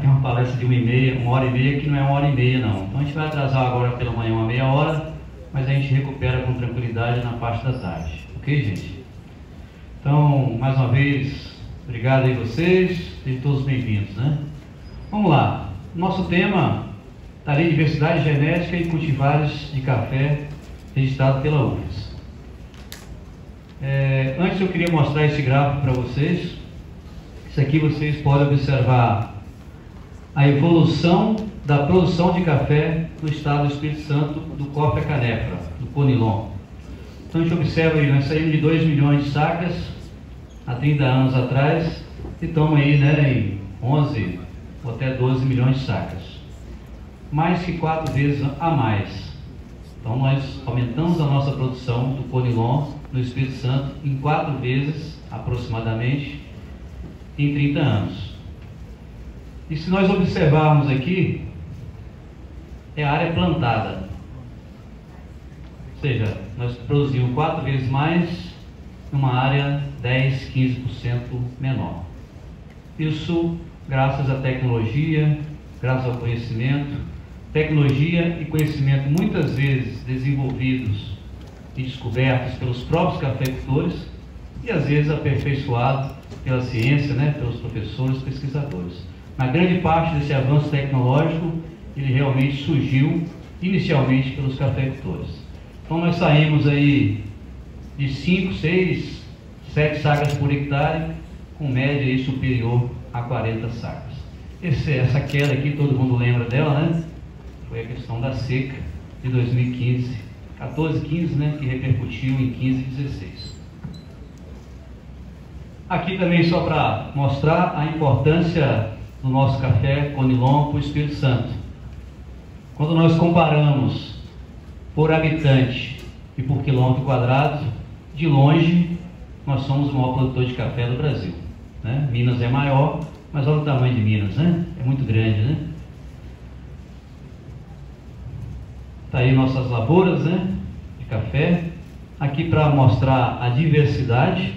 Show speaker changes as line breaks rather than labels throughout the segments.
tem uma palestra de 1h30, que não é 1h30 não. Então a gente vai atrasar agora pela manhã uma meia hora, mas a gente recupera com tranquilidade na parte da tarde. Ok, gente? Então, mais uma vez, obrigado aí vocês, sejam todos bem-vindos, né? Vamos lá. Nosso tema está ali, diversidade genética e cultivares de café registrado pela UFES. Antes eu queria mostrar esse gráfico para vocês. Isso aqui vocês podem observar a evolução da produção de café no estado do Espírito Santo do Coffea Canefra, do Conilon. Então a gente observa aí, nós saímos de 2 milhões de sacas há 30 anos atrás e estamos aí, né, em 11 ou até 12 milhões de sacas. Mais que 4 vezes a mais. Então nós aumentamos a nossa produção do Conilon no Espírito Santo em 4 vezes aproximadamente em 30 anos. E se nós observarmos aqui, é a área plantada. Ou seja, nós produzimos 4 vezes mais numa área 10, 15% menor. Isso graças à tecnologia, graças ao conhecimento. Tecnologia e conhecimento muitas vezes desenvolvidos e descobertos pelos próprios cafeicultores e às vezes aperfeiçoado pela ciência, né, pelos professores, pesquisadores. Na grande parte desse avanço tecnológico, ele realmente surgiu inicialmente pelos cafeicultores. Então nós saímos aí de 5, 6, 7 sacas por hectare, com média aí superior a 40 sacas. Essa queda aqui, todo mundo lembra dela, né? Foi a questão da seca de 2015, 14, 15, né? Que repercutiu em 15 e 16. Aqui também só para mostrar a importância do nosso café Conilon para o Espírito Santo. Quando nós comparamos por habitante e por quilômetro quadrado, de longe nós somos o maior produtor de café do Brasil, né? Minas é maior, mas olha o tamanho de Minas, né? É muito grande, né? Tá aí nossas lavouras, né, de café. Aqui para mostrar a diversidade.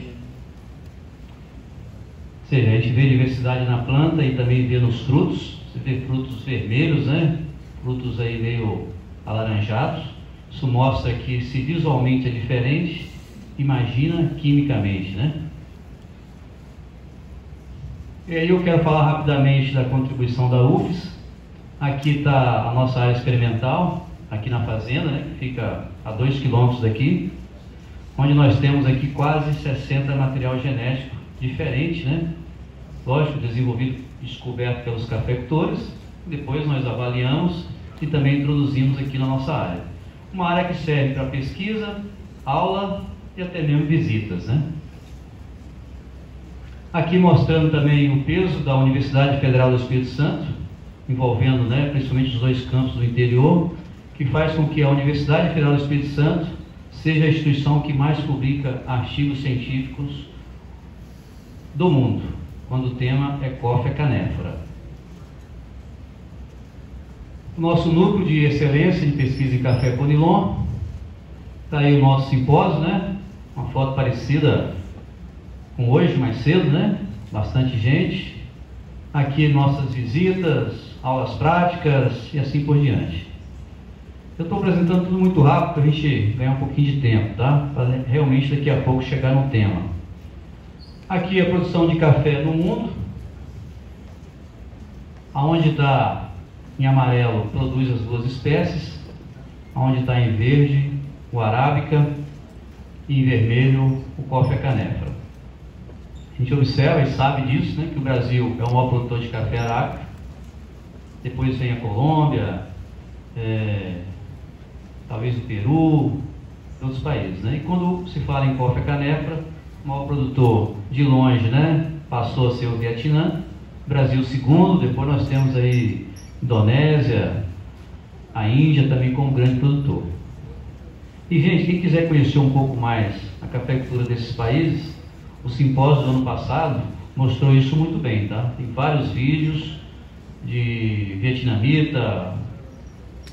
Ou seja, a gente vê diversidade na planta e também vê nos frutos. Você vê frutos vermelhos, né? Frutos aí meio alaranjados. Isso mostra que se visualmente é diferente, imagina quimicamente, né? E aí eu quero falar rapidamente da contribuição da UFES. Aqui está a nossa área experimental, aqui na fazenda, né? Que fica a 2 quilômetros daqui, onde nós temos aqui quase 60 material genético diferente, né? Lógico, desenvolvido e descoberto pelos cafeicultores. Depois nós avaliamos e também introduzimos aqui na nossa área. Uma área que serve para pesquisa, aula e até mesmo visitas, né? Aqui mostrando também o peso da Universidade Federal do Espírito Santo, envolvendo, né, principalmente os 2 campos do interior, que faz com que a Universidade Federal do Espírito Santo seja a instituição que mais publica artigos científicos do mundo, quando o tema é Coffea Canefra. O nosso núcleo de excelência de pesquisa em café Conilon, está aí o nosso simpósio, né? Uma foto parecida com hoje, mais cedo, né? Bastante gente. Aqui nossas visitas, aulas práticas e assim por diante. Eu estou apresentando tudo muito rápido para a gente ganhar um pouquinho de tempo, tá? Para realmente daqui a pouco chegar no tema. Aqui a produção de café no mundo. Aonde está em amarelo produz as 2 espécies. Aonde está em verde o arábica e em vermelho o Coffea Canefra. A gente observa e sabe disso, né? Que o Brasil é o maior produtor de café arábica. Depois vem a Colômbia, talvez o Peru, outros países, né? E quando se fala em Coffea Canefra, o maior produtor de longe, né, passou a ser o Vietnã, Brasil segundo, depois nós temos aí Indonésia, a Índia também como grande produtor. E gente, quem quiser conhecer um pouco mais a cafeicultura desses países, o simpósio do ano passado mostrou isso muito bem, tá? Tem vários vídeos de vietnamita,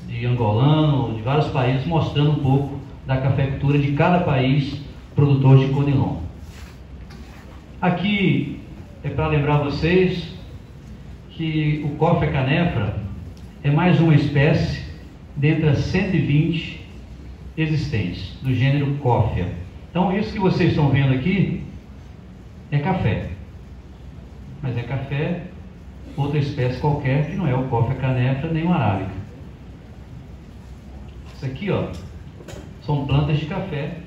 de angolano, de vários países, mostrando um pouco da cafeicultura de cada país produtor de Conilon. Aqui é para lembrar vocês que o Coffea canephora é mais uma espécie dentre as 120 existentes do gênero Coffea. Então isso que vocês estão vendo aqui é café, mas é café outra espécie qualquer que não é o Coffea canephora nem o arábica. Isso aqui, ó, são plantas de café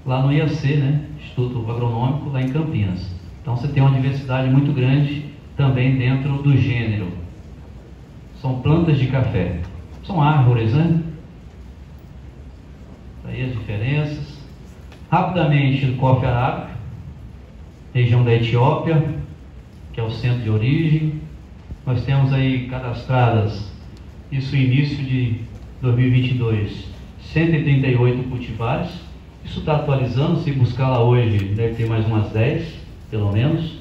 lá no IAC, né, Instituto Agronômico, lá em Campinas. Então você tem uma diversidade muito grande também dentro do gênero. São plantas de café, são árvores, né? Aí as diferenças. Rapidamente, o Coffea arábica, região da Etiópia, que é o centro de origem. Nós temos aí cadastradas, isso início de 2022, 138 cultivares. Isso está atualizando, se buscar lá hoje deve ter mais umas 10, pelo menos.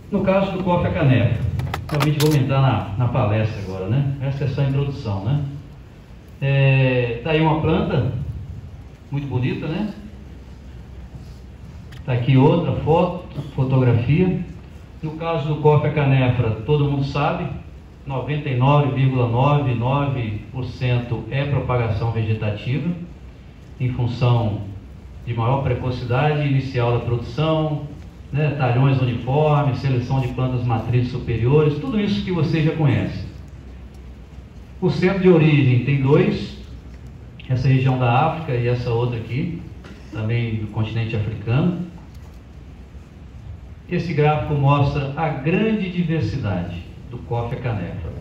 No caso do Coffea canephora, realmente vou entrar na palestra agora, né? Essa é só a introdução, né? Tá aí uma planta muito bonita, né? Tá aqui outra fotografia. No caso do Coffea canephora, todo mundo sabe, 99,99% é propagação vegetativa, em função de maior precocidade inicial da produção, né, talhões uniformes, seleção de plantas matrizes superiores, tudo isso que vocês já conhecem. O centro de origem tem dois, essa região da África e essa outra aqui, também do continente africano. Esse gráfico mostra a grande diversidade do Coffea canephora.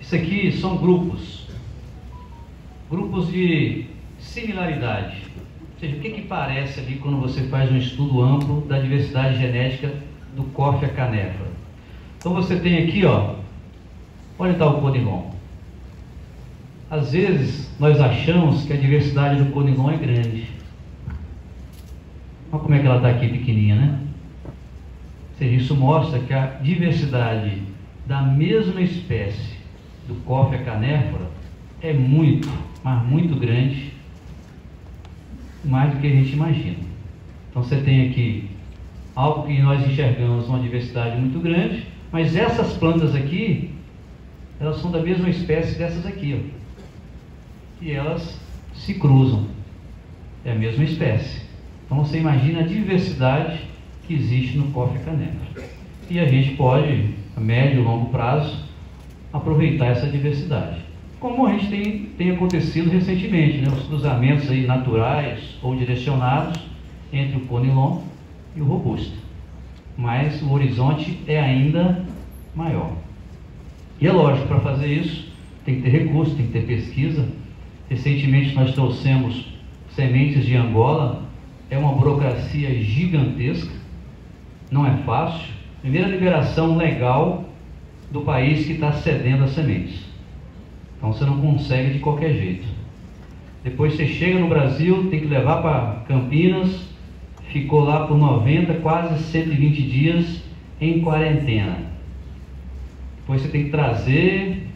Isso aqui são grupos de similaridade. Ou seja, o que parece ali quando você faz um estudo amplo da diversidade genética do Coffea canephora? Então você tem aqui, ó, onde está o conilon. Às vezes nós achamos que a diversidade do conilon é grande. Olha como é que ela está aqui pequenininha, né? Ou seja, isso mostra que a diversidade da mesma espécie do Coffea canephora é muito, mas muito grande, mais do que a gente imagina. Então você tem aqui algo que nós enxergamos uma diversidade muito grande, mas essas plantas aqui, elas são da mesma espécie dessas aqui, ó, e elas se cruzam, é a mesma espécie. Então você imagina a diversidade que existe no Coffea canephora, e a gente pode, a médio e longo prazo, aproveitar essa diversidade, como a gente tem acontecido recentemente, né? Os cruzamentos aí naturais ou direcionados entre o conilon e o robusta, mas o horizonte é ainda maior. E é lógico, para fazer isso tem que ter recurso, tem que ter pesquisa. Recentemente nós trouxemos sementes de Angola, é uma burocracia gigantesca, não é fácil. Primeira liberação legal do país que está cedendo as sementes. Então você não consegue de qualquer jeito. Depois você chega no Brasil, tem que levar para Campinas, ficou lá por 90, quase 120 dias em quarentena. Depois você tem que trazer,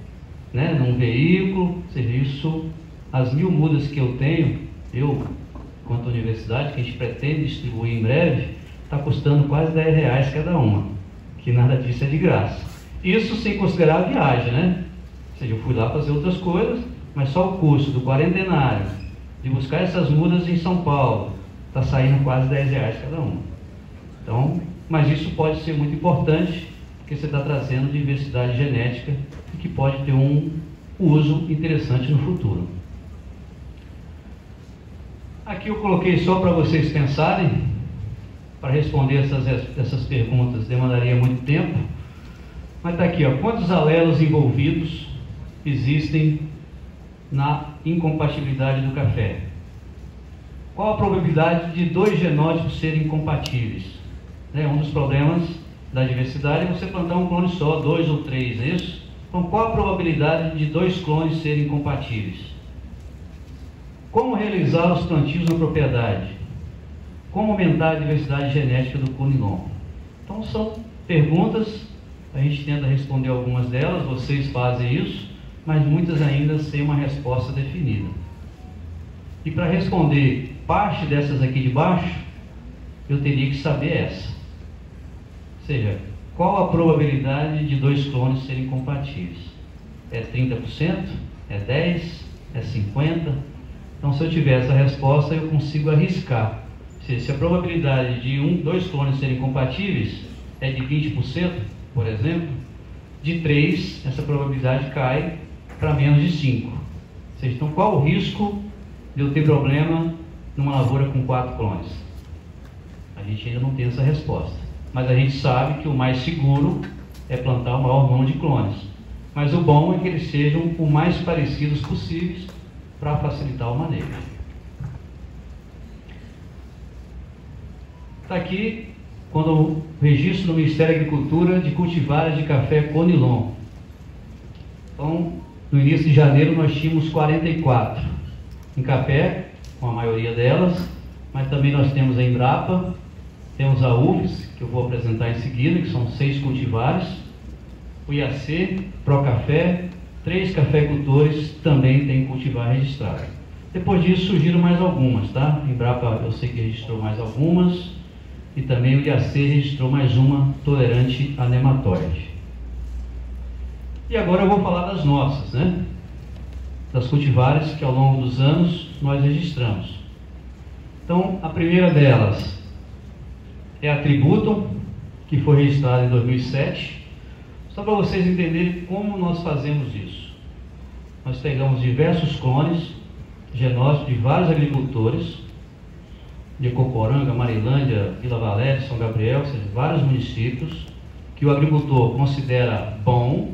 né, num veículo, ou seja, isso, as 1000 mudas que eu tenho, quanto à universidade, que a gente pretende distribuir em breve, está custando quase R$10 cada uma, que nada disso é de graça. Isso sem considerar a viagem, né? Ou seja, eu fui lá fazer outras coisas, mas só o custo do quarentenário, de buscar essas mudas em São Paulo, está saindo quase R$10 cada uma. Então, mas isso pode ser muito importante, porque você está trazendo diversidade genética e que pode ter um uso interessante no futuro. Aqui eu coloquei só para vocês pensarem, para responder essas perguntas demandaria muito tempo, mas está aqui, ó, quantos alelos envolvidos existem na incompatibilidade do café? Qual a probabilidade de 2 genótipos serem incompatíveis? Um dos problemas da diversidade é você plantar um clone só, 2 ou 3, é isso? Então qual a probabilidade de 2 clones serem incompatíveis? Como realizar os plantios na propriedade? Como aumentar a diversidade genética do conilon? Então são perguntas, a gente tenta responder algumas delas, vocês fazem isso, mas muitas ainda sem uma resposta definida. E para responder parte dessas aqui de baixo, eu teria que saber essa. Ou seja, qual a probabilidade de 2 clones serem compatíveis? É 30%? É 10%? É 50%? Então, se eu tiver essa resposta, eu consigo arriscar. Se a probabilidade de 2 clones serem compatíveis é de 20%, por exemplo, de 3, essa probabilidade cai para menos de 5. Ou seja, então, qual o risco de eu ter problema numa lavoura com 4 clones? A gente ainda não tem essa resposta. Mas a gente sabe que o mais seguro é plantar o maior número de clones. Mas o bom é que eles sejam o mais parecidos possíveis para facilitar o manejo. Está aqui quando o registro no Ministério da Agricultura de cultivares de café Conilon. Então, no início de janeiro nós tínhamos 44 em café, com a maioria delas, mas também nós temos a Embrapa, temos a UFS, que eu vou apresentar em seguida, que são 6 cultivares, o IAC, Procafé, 3 cafeicultores também têm cultivar registrado. Depois disso surgiram mais algumas, tá? A Embrapa eu sei que registrou mais algumas, e também o IAC registrou mais uma tolerante a nematóide. E agora eu vou falar das nossas, né? Das cultivares que ao longo dos anos nós registramos. Então, a primeira delas é a Tributon, que foi registrada em 2007. Só para vocês entenderem como nós fazemos isso. Nós pegamos diversos clones, genótipos de vários agricultores, de Coporanga, Marilândia, Vila Valéria, São Gabriel, ou seja, vários municípios, que o agricultor considera bom,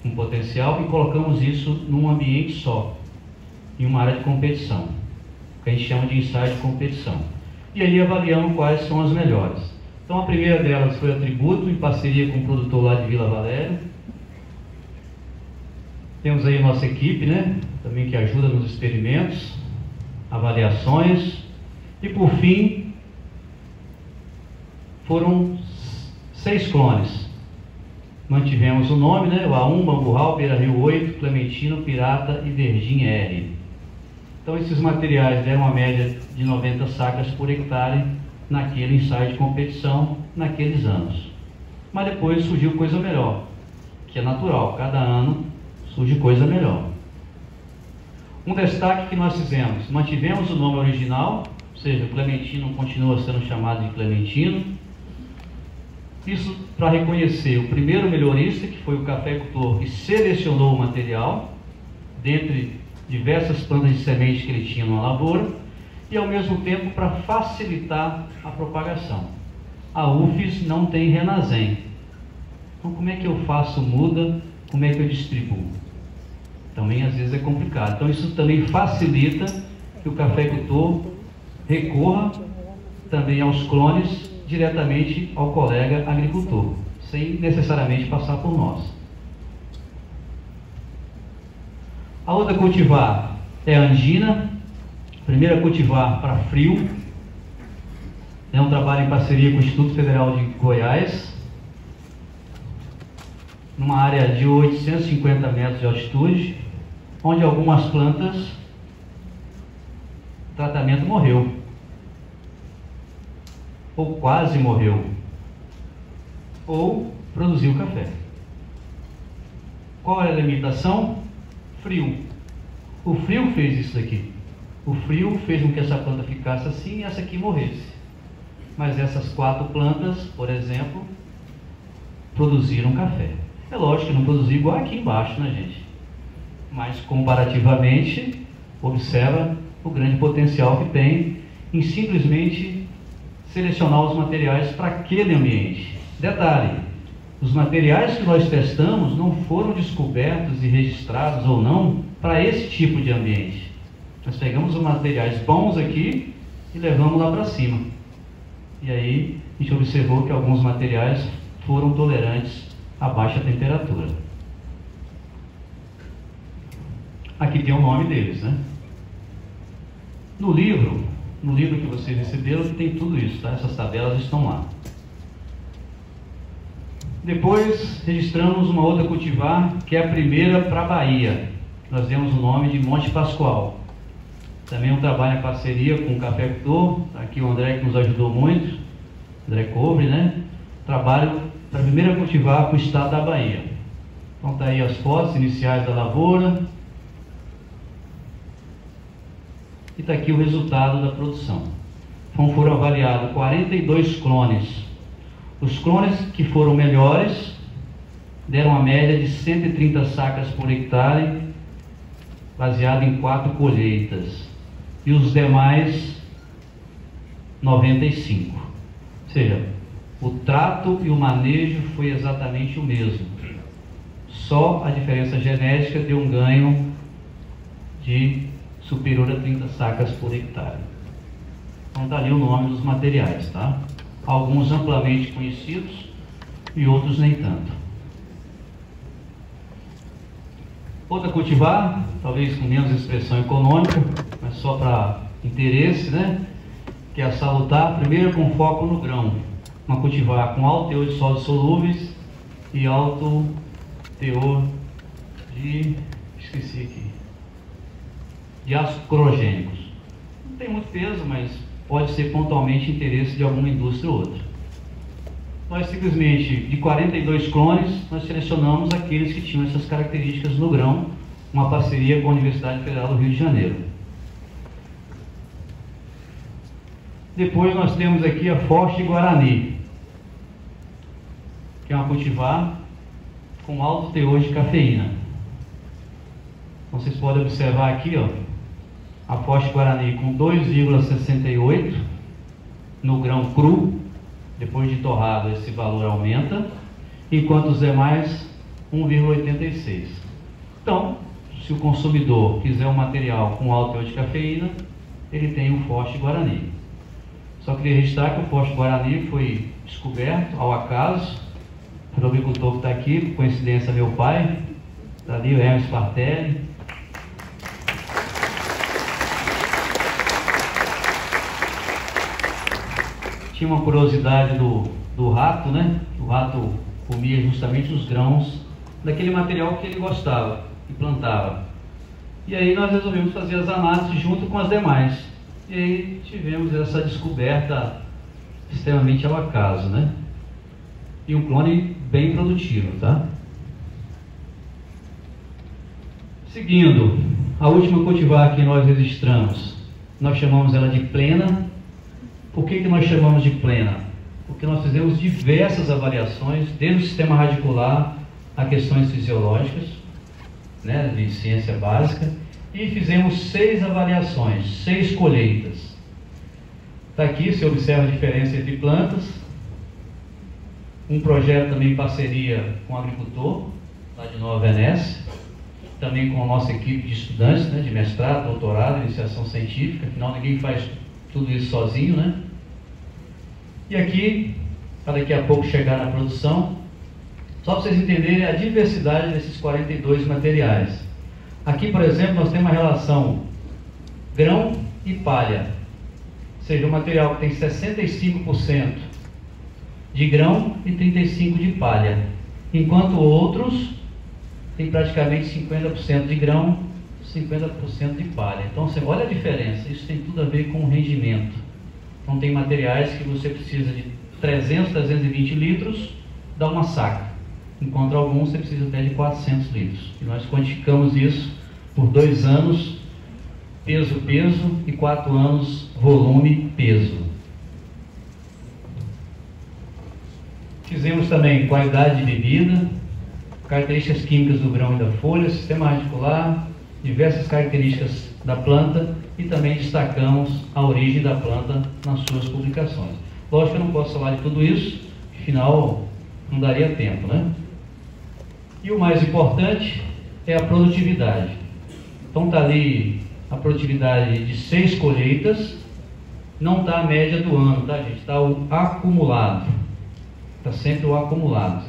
com potencial, e colocamos isso num ambiente só, em uma área de competição, que a gente chama de ensaio de competição. E aí avaliamos quais são as melhores. Então a primeira delas foi a Tributo, em parceria com o produtor lá de Vila Valéria. Temos aí a nossa equipe, né? Também que ajuda nos experimentos, avaliações. E por fim, foram 6 clones. Mantivemos o nome, né? O A1, Bamburral, Beira Rio 8, Clementino, Pirata e Vergim R. Então esses materiais deram uma média de 90 sacas por hectare naquele ensaio de competição, naqueles anos. Mas depois surgiu coisa melhor, que é natural, cada ano surge coisa melhor. Um destaque que nós fizemos, mantivemos o nome original, ou seja, o Clementino continua sendo chamado de Clementino. Isso para reconhecer o primeiro melhorista, que foi o cafeicultor que selecionou o material, dentre diversas plantas de semente que ele tinha numa lavoura, e ao mesmo tempo para facilitar a propagação. A UFES não tem Renazem. Então como é que eu faço muda, como é que eu distribuo? Também às vezes é complicado. Então isso também facilita que o cafeicultor recorra também aos clones diretamente ao colega agricultor, sem necessariamente passar por nós. A outra cultivar é a Andina, primeira cultivar para frio. É um trabalho em parceria com o Instituto Federal de Goiás, numa área de 850 metros de altitude, onde algumas plantas, o tratamento morreu, ou quase morreu, ou produziu café. Qual é a limitação? Frio. O frio fez isso daqui. O frio fez com que essa planta ficasse assim e essa aqui morresse. Mas essas 4 plantas, por exemplo, produziram café. É lógico que não produziu igual aqui embaixo, né, gente? Mas comparativamente, observa o grande potencial que tem em simplesmente selecionar os materiais para aquele ambiente. Detalhe, os materiais que nós testamos não foram descobertos e registrados ou não para esse tipo de ambiente. Nós pegamos os materiais bons aqui e levamos lá para cima. E aí a gente observou que alguns materiais foram tolerantes a baixa temperatura. Aqui tem o nome deles, né? No livro que vocês receberam tem tudo isso, tá? Essas tabelas estão lá. Depois registramos uma outra cultivar, que é a primeira para a Bahia. Nós demos o nome de Monte Pascoal. Também um trabalho em parceria com o cafeicultor, aqui o André que nos ajudou muito, André Cobre, né? trabalho para primeiro cultivar para o estado da Bahia. Então está aí as fotos iniciais da lavoura. E está aqui o resultado da produção. Então foram avaliados 42 clones. Os clones que foram melhores deram uma média de 130 sacas por hectare, baseado em 4 colheitas. E os demais, 95. Ou seja, o trato e o manejo foi exatamente o mesmo. Só a diferença genética deu um ganho de superior a 30 sacas por hectare. Então está ali o nome dos materiais, tá? Alguns amplamente conhecidos e outros nem tanto. Outra cultivar, talvez com menos expressão econômica, mas só para interesse, né? Que é a Salutar, primeiro com foco no grão. Uma cultivar com alto teor de sólidos solúveis e alto teor de... esqueci aqui. De ácidos clorogênicos. Não tem muito peso, mas pode ser pontualmente interesse de alguma indústria ou outra. Nós simplesmente, de 42 clones, nós selecionamos aqueles que tinham essas características no grão, uma parceria com a Universidade Federal do Rio de Janeiro. Depois nós temos aqui a Forte Guarani, que é uma cultivar com alto teor de cafeína. Então, vocês podem observar aqui, ó, a Forte Guarani com 2,68 no grão cru. Depois de torrado esse valor aumenta, enquanto os demais 1,86. Então, se o consumidor quiser um material com alto teor de cafeína, ele tem o Forte Guarani. Só queria registrar que o Forte Guarani foi descoberto ao acaso pelo agricultor que está aqui, por coincidência meu pai, está ali o Hermes Partelli. Tinha uma curiosidade do rato, né? O rato comia justamente os grãos daquele material que ele gostava e plantava. E aí nós resolvemos fazer as análises junto com as demais. E aí tivemos essa descoberta extremamente ao acaso, né? E um clone bem produtivo, tá? Seguindo, a última cultivar que nós registramos, nós chamamos ela de plena. Por que nós chamamos de plena? Porque nós fizemos diversas avaliações, desde o sistema radicular a questões fisiológicas, né, de ciência básica, e fizemos 6 avaliações, 6 colheitas. Está aqui, você observa a diferença entre plantas. Um projeto também em parceria com o agricultor, lá de Nova Venécia, também com a nossa equipe de estudantes, né, de mestrado, doutorado, iniciação científica. Afinal, ninguém faz tudo isso sozinho, né? E aqui, para daqui a pouco chegar na produção, só para vocês entenderem a diversidade desses 42 materiais. Aqui, por exemplo, nós temos uma relação grão e palha, ou seja, um material que tem 65% de grão e 35% de palha, enquanto outros têm praticamente 50% de grão, 50% de palha. Então você olha a diferença, isso tem tudo a ver com o rendimento. Então tem materiais que você precisa de 300, 320 litros, dá uma saca, enquanto alguns você precisa até de 400 litros. E nós quantificamos isso por 2 anos, peso, e 4 anos, volume, peso. Fizemos também qualidade de bebida, características químicas do grão e da folha, sistema radicular, diversas características da planta e também destacamos a origem da planta nas suas publicações. Lógico que eu não posso falar de tudo isso, afinal não daria tempo, né? E o mais importante é a produtividade. Então está ali a produtividade de 6 colheitas, não está a média do ano, tá, gente? Está o acumulado, está sempre o acumulado.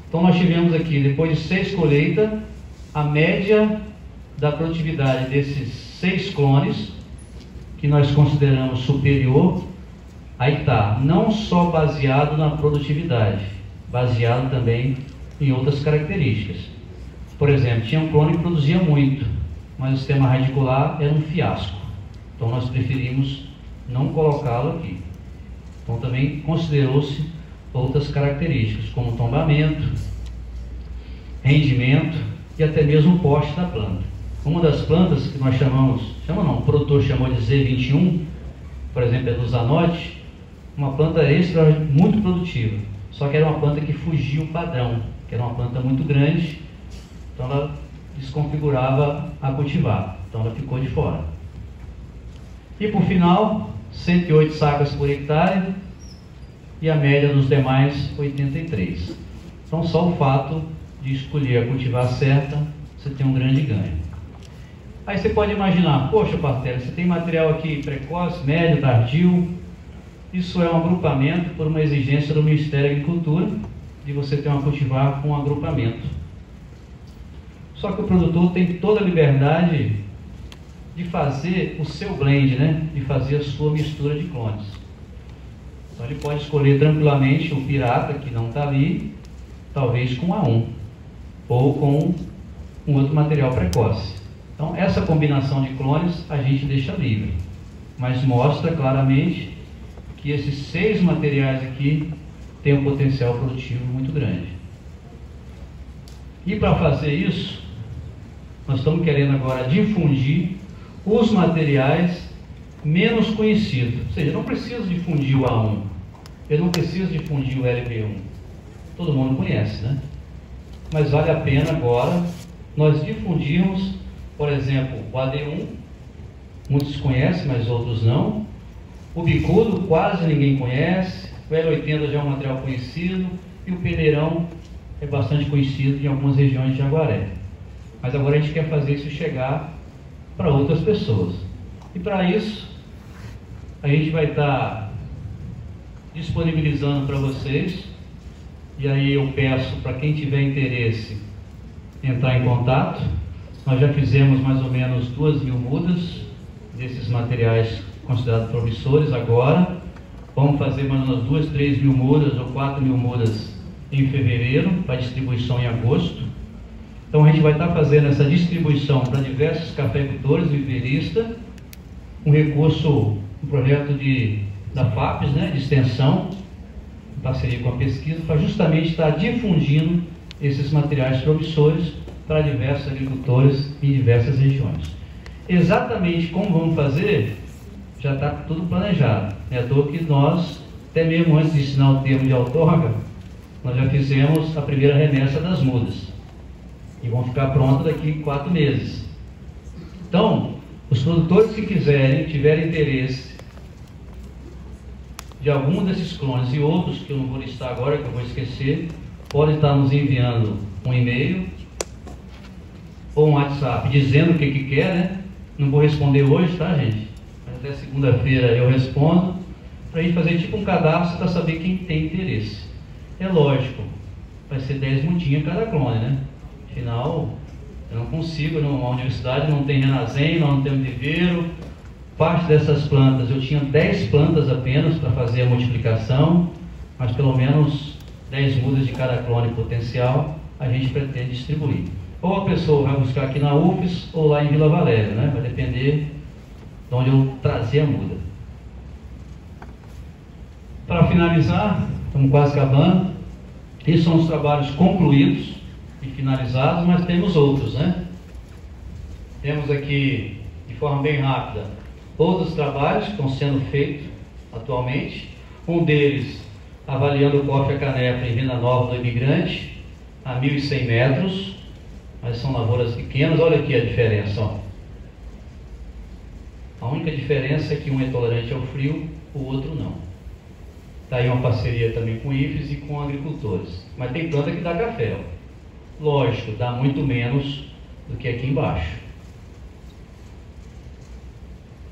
Então nós tivemos aqui, depois de 6 colheitas, a média da produtividade desses 6 clones, que nós consideramos superior. Aí está, não só baseado na produtividade, baseado também em outras características. Por exemplo, tinha um clone que produzia muito, mas o sistema radicular era um fiasco. Então nós preferimos não colocá-lo aqui. Então também considerou-se outras características, como tombamento, rendimento e até mesmo o porte da planta. Uma das plantas que nós o produtor chamou de Z21, por exemplo, é do Zanotti, uma planta muito produtiva, só que era uma planta que fugia o padrão, que era uma planta muito grande, então ela desconfigurava a cultivar, então ela ficou de fora. E por final, 108 sacas por hectare e a média dos demais 83. Então só o fato de escolher a cultivar certa, você tem um grande ganho. Aí você pode imaginar, poxa Bartélio, você tem material aqui precoce, médio, tardio. Isso é um agrupamento por uma exigência do Ministério da Agricultura, de você ter uma cultivar com um agrupamento. Só que o produtor tem toda a liberdade de fazer o seu blend, né? De fazer a sua mistura de clones. Então ele pode escolher tranquilamente o pirata, que não está ali, talvez com A1, ou com um outro material precoce. Então essa combinação de clones a gente deixa livre, mas mostra claramente que esses 6 materiais aqui têm um potencial produtivo muito grande. E para fazer isso, nós estamos querendo agora difundir os materiais menos conhecidos. Ou seja, eu não preciso difundir o A1, eu não preciso difundir o LB1. Todo mundo conhece, né? Mas vale a pena agora nós difundirmos, por exemplo, o AD1, muitos conhecem, mas outros não. O bicudo quase ninguém conhece, o L80 já é um material conhecido e o peneirão é bastante conhecido em algumas regiões de Jaguaré. Mas agora a gente quer fazer isso chegar para outras pessoas. E para isso, a gente vai estar disponibilizando para vocês, e aí eu peço para quem tiver interesse entrar em contato. Nós já fizemos mais ou menos 2.000 mudas desses materiais considerados promissores agora. Vamos fazer mais ou menos 2.000, 3.000 mudas ou 4.000 mudas em fevereiro, para distribuição em agosto. Então a gente vai estar fazendo essa distribuição para diversos cafeicultores e viveristas, um recurso, um projeto da FAPES, né, de extensão, em parceria com a pesquisa, para justamente estar difundindo esses materiais promissores para diversos agricultores em diversas regiões. Exatamente como vamos fazer, já está tudo planejado. É à toa que nós, até mesmo antes de assinar o termo de outorga, nós já fizemos a primeira remessa das mudas. E vão ficar prontas daqui a 4 meses. Então, os produtores que tiverem interesse de algum desses clones e outros que eu não vou listar agora, que eu vou esquecer, podem estar nos enviando um e-mail ou um WhatsApp dizendo o que quer, né? Não vou responder hoje, tá, gente? Mas até segunda-feira eu respondo, para a gente fazer tipo um cadastro para saber quem tem interesse. É lógico, vai ser 10 mudinhas cada clone, né? Afinal, eu não consigo, a universidade não tem Renazem, nós não temos viveiro. Parte dessas plantas, eu tinha 10 plantas apenas para fazer a multiplicação, mas pelo menos 10 mudas de cada clone potencial a gente pretende distribuir. Ou a pessoa vai buscar aqui na UFES ou lá em Vila Valéria, né? Vai depender de onde eu trazer a muda. Para finalizar, estamos quase acabando. Esses são os trabalhos concluídos e finalizados, mas temos outros, né? Temos aqui, de forma bem rápida, outros trabalhos que estão sendo feitos atualmente. Um deles, avaliando o Coffea Canepa em Venda Nova do Imigrante, a 1.100 metros, mas são lavouras pequenas. Olha aqui a diferença, ó. A única diferença é que um é tolerante ao frio, o outro não. Está aí uma parceria também com IFES e com agricultores. Mas tem planta que dá café, ó. Lógico, dá muito menos do que aqui embaixo.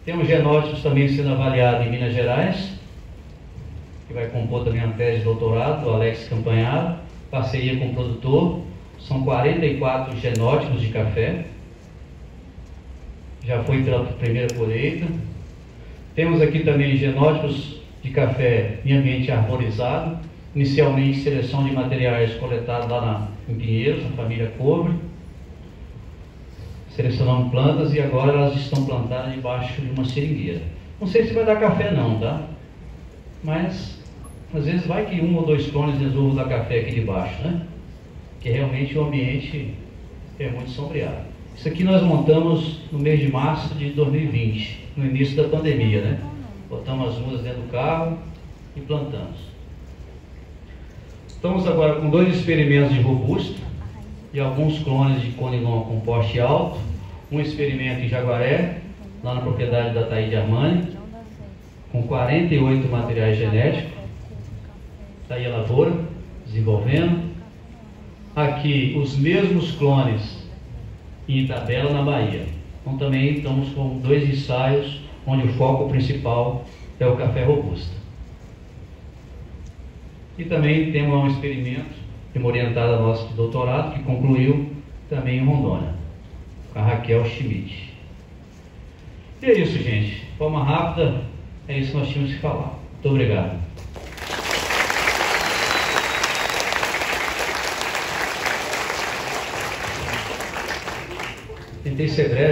Temos genótipos também sendo avaliados em Minas Gerais, que vai compor também uma tese de doutorado, do Alex Campanharo, parceria com o produtor. São 44 genótipos de café. Já foi pela primeira colheita. Temos aqui também genótipos de café em ambiente arborizado. Inicialmente, seleção de materiais coletados lá em Pinheiros, na família Cobre. Selecionamos plantas e agora elas estão plantadas debaixo de uma seringueira. Não sei se vai dar café não, tá? Mas às vezes vai que 1 ou 2 clones resolvam dar café aqui de baixo, né? Que realmente o ambiente é muito sombreado. Isso aqui nós montamos no mês de março de 2020, no início da pandemia, né? Botamos as mudas dentro do carro e plantamos. Estamos agora com 2 experimentos de robusta e alguns clones de conilon com poste alto, um experimento em Jaguaré, lá na propriedade da Taide Armani, com 48 materiais genéticos. Está aí a lavoura, desenvolvendo. Aqui os mesmos clones em Itabela, na Bahia. Então também estamos com 2 ensaios, onde o foco principal é o café robusta. E também temos um experimento de uma orientada nossa de doutorado, que concluiu também em Rondônia, com a Raquel Schmidt. E é isso, gente. De forma rápida, é isso que nós tínhamos que falar. Muito obrigado. Tentei ser breve.